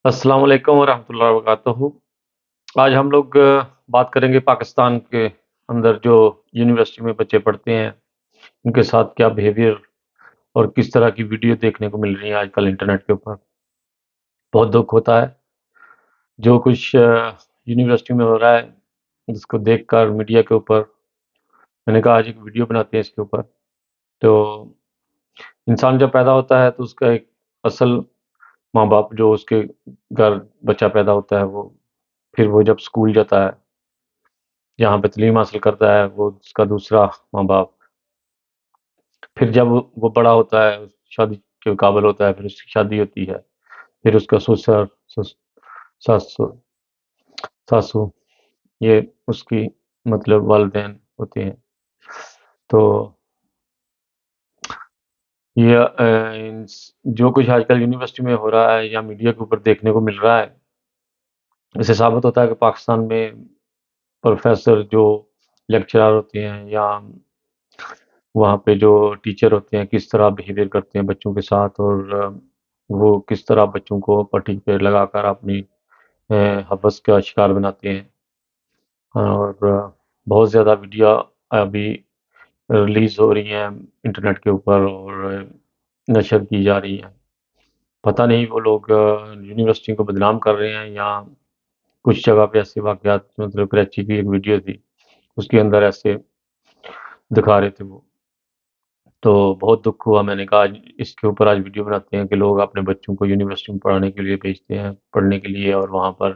السلام علیکم ورحمۃ اللہ وبرکاتہ۔ آج ہم لوگ بات کریں گے پاکستان کے اندر جو یونیورسٹی میں بچے پڑھتے ہیں ان کے ساتھ کیا بیہیویئر اور کس طرح کی ویڈیو دیکھنے کو مل رہی ہیں آج کل انٹرنیٹ کے اوپر۔ بہت دکھ ہوتا ہے جو کچھ یونیورسٹی میں ہو رہا ہے، جس کو دیکھ کر میڈیا کے اوپر میں نے کہا آج ایک ویڈیو بناتے ہیں اس کے اوپر۔ تو انسان جب پیدا ہوتا ہے تو اس کا ایک اصل ماں باپ جو اس کے گھر بچہ پیدا ہوتا ہے پھر وہ جب اسکول جاتا ہے، جہاں پہ تعلیم حاصل کرتا ہے، وہ اس کا دوسرا ماں باپ۔ پھر جب وہ بڑا ہوتا ہے، شادی کے قابل ہوتا ہے، پھر اس کی شادی ہوتی ہے، پھر اس کا سسر، ساسو ساسو یہ اس کی مطلب والدین ہوتے ہیں۔ تو یہ جو کچھ آج کل یونیورسٹی میں ہو رہا ہے یا میڈیا کے اوپر دیکھنے کو مل رہا ہے، اس سے ثابت ہوتا ہے کہ پاکستان میں پروفیسر جو لیکچرر ہوتے ہیں یا وہاں پہ جو ٹیچر ہوتے ہیں کس طرح بیہیویئر کرتے ہیں بچوں کے ساتھ، اور وہ کس طرح بچوں کو پٹھی پہ لگا کر اپنی حوث کا شکار بناتے ہیں۔ اور بہت زیادہ ویڈیو ابھی ریلیز ہو رہی ہیں انٹرنیٹ کے اوپر اور نشر کی جا رہی ہیں۔ پتہ نہیں وہ لوگ یونیورسٹی کو بدنام کر رہے ہیں یا کچھ جگہ پہ ایسے واقعات، مطلب کراچی کی ایک ویڈیو تھی اس کے اندر ایسے دکھا رہے تھے وہ۔ تو بہت دکھ ہوا، میں نے کہا آج اس کے اوپر آج ویڈیو بناتے ہیں کہ لوگ اپنے بچوں کو یونیورسٹی میں پڑھانے کے لیے بھیجتے ہیں، پڑھنے کے لیے، اور وہاں پر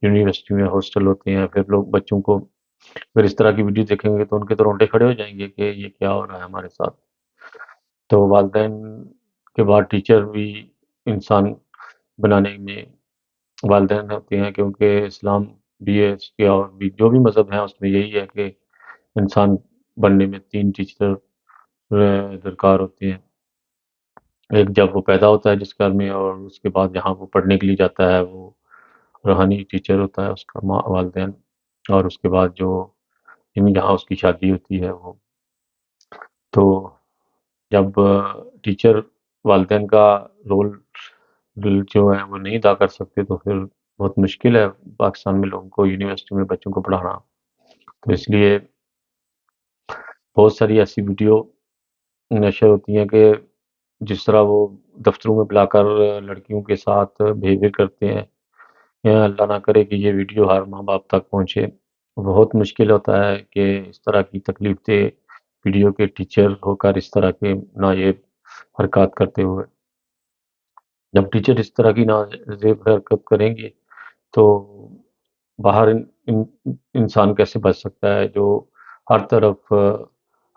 یونیورسٹی میں ہاسٹل ہوتے ہیں، پھر لوگ بچوں کو اگر اس طرح کی ویڈیو دیکھیں گے تو ان کے تو رونگٹے کھڑے ہو جائیں گے کہ یہ کیا ہو رہا ہے ہمارے ساتھ۔ تو والدین کے بعد ٹیچر بھی انسان بنانے میں والدین ہوتے ہیں، کیونکہ اسلام بھی ہے اس کے، اور بھی جو بھی مذہب ہیں اس میں یہی ہے کہ انسان بننے میں 3 ٹیچر درکار ہوتے ہیں۔ ایک جب وہ پیدا ہوتا ہے جس گھر میں، اور اس کے بعد جہاں وہ پڑھنے کے لیے جاتا ہے وہ روحانی ٹیچر ہوتا ہے اس کا والدین، اور اس کے بعد جو جہاں اس کی شادی ہوتی ہے وہ۔ تو جب ٹیچر والدین کا رول جو ہے وہ نہیں ادا کر سکتے تو پھر بہت مشکل ہے پاکستان میں لوگوں کو یونیورسٹی میں بچوں کو پڑھانا۔ تو اس لیے بہت ساری ایسی ویڈیو نشر ہوتی ہیں کہ جس طرح وہ دفتروں میں بلا کر لڑکیوں کے ساتھ بیہیویئر کرتے ہیں، یا اللہ نہ کرے کہ یہ ویڈیو ہر ماں باپ تک پہنچے۔ بہت مشکل ہوتا ہے کہ اس طرح کی تکلیف دہ ویڈیو کے ٹیچر ہو کر اس طرح کے ناجائز حرکات کرتے ہوئے، جب ٹیچر اس طرح کی ناجائز حرکت کریں گے تو باہر انسان کیسے بچ سکتا ہے جو ہر طرف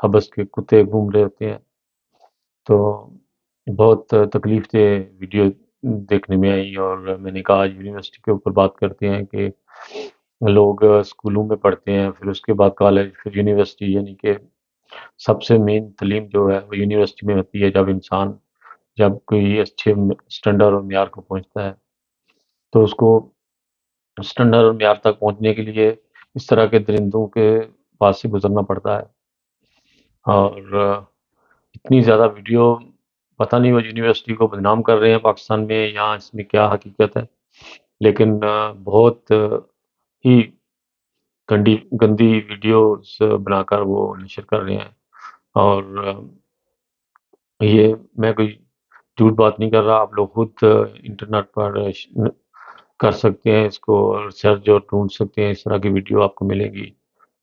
حبس کے کتے گھوم رہے ہوتے ہیں۔ تو بہت تکلیف دہ ویڈیو دیکھنے میں آئی، اور میں نے کہا آج یونیورسٹی کے اوپر بات کرتے ہیں کہ لوگ اسکولوں میں پڑھتے ہیں، پھر اس کے بعد کالج، پھر یونیورسٹی، یعنی کہ سب سے مین تعلیم جو ہے وہ یونیورسٹی میں ہوتی ہے۔ جب کوئی اچھے اسٹینڈرڈ اور معیار کو پہنچتا ہے تو اس کو اسٹینڈرڈ اور معیار تک پہنچنے کے لیے اس طرح کے درندوں کے پاس سے گزرنا پڑتا ہے۔ اور اتنی زیادہ ویڈیو، پتہ نہیں وہ یونیورسٹی کو بدنام کر رہے ہیں پاکستان میں یا اس میں کیا حقیقت ہے، لیکن بہت ہی گندی ویڈیوز بنا کر وہ نشر کر رہے ہیں۔ اور یہ میں کوئی جھوٹ بات نہیں کر رہا، آپ لوگ خود انٹرنیٹ پر کر سکتے ہیں اس کو، اور سرچ اور ڈھونڈ سکتے ہیں، اس طرح کی ویڈیو آپ کو ملے گی،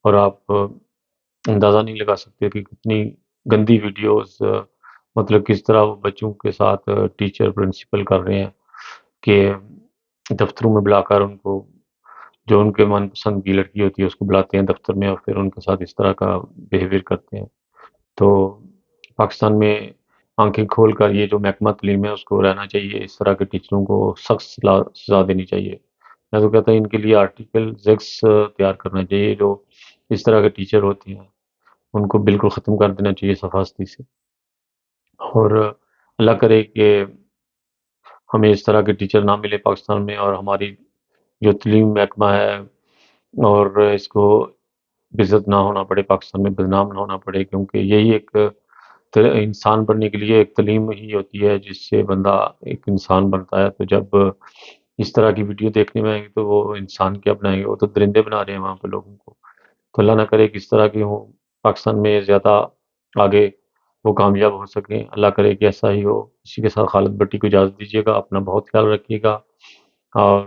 اور آپ اندازہ نہیں لگا سکتے کہ کتنی گندی ویڈیوز، مطلب کس طرح وہ بچوں کے ساتھ ٹیچر پرنسپل کر رہے ہیں کہ دفتروں میں بلا کر ان کو، جو ان کے من پسند کی لڑکی ہوتی ہے اس کو بلاتے ہیں دفتر میں، اور پھر ان کے ساتھ اس طرح کا بیہیویئر کرتے ہیں۔ تو پاکستان میں آنکھیں کھول کر یہ جو محکمہ تعلیم ہے اس کو رہنا چاہیے، اس طرح کے ٹیچروں کو سخت سزا دینی چاہیے۔ میں تو کہتا ہوں ان کے لیے آرٹیکل 6 تیار کرنا چاہیے، جو اس طرح کے ٹیچر ہوتے ہیں ان کو بالکل ختم کر دینا چاہیے صفاستی سے۔ اور اللہ کرے کہ ہمیں اس طرح کے ٹیچر نہ ملے پاکستان میں، اور ہماری جو تعلیم محکمہ ہے اور اس کو بےعزت نہ ہونا پڑے، پاکستان میں بدنام نہ ہونا پڑے، کیونکہ یہی ایک انسان بننے کے لیے ایک تعلیم ہی ہوتی ہے جس سے بندہ ایک انسان بنتا ہے۔ تو جب اس طرح کی ویڈیو دیکھنے میں آئیں گے تو وہ انسان کیا بنائیں گے، وہ تو درندے بنا رہے ہیں وہاں پہ لوگوں کو۔ تو اللہ نہ کرے کہ اس طرح کی ہوں پاکستان میں زیادہ آگے وہ کامیاب ہو سکیں، اللہ کرے کہ ایسا ہی ہو۔ اسی کے ساتھ خالد بٹی کو اجازت دیجیے گا، اپنا بہت خیال رکھیے گا، اور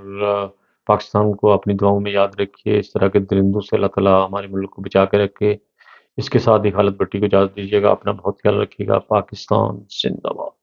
پاکستان کو اپنی دعاؤں میں یاد رکھیے، اس طرح کے درندوں سے اللہ تعالیٰ ہمارے ملک کو بچا کے رکھے۔ اس کے ساتھ ہی خالد بٹی کو اجازت دیجیے گا، اپنا بہت خیال رکھیے گا۔ پاکستان زندہ باد۔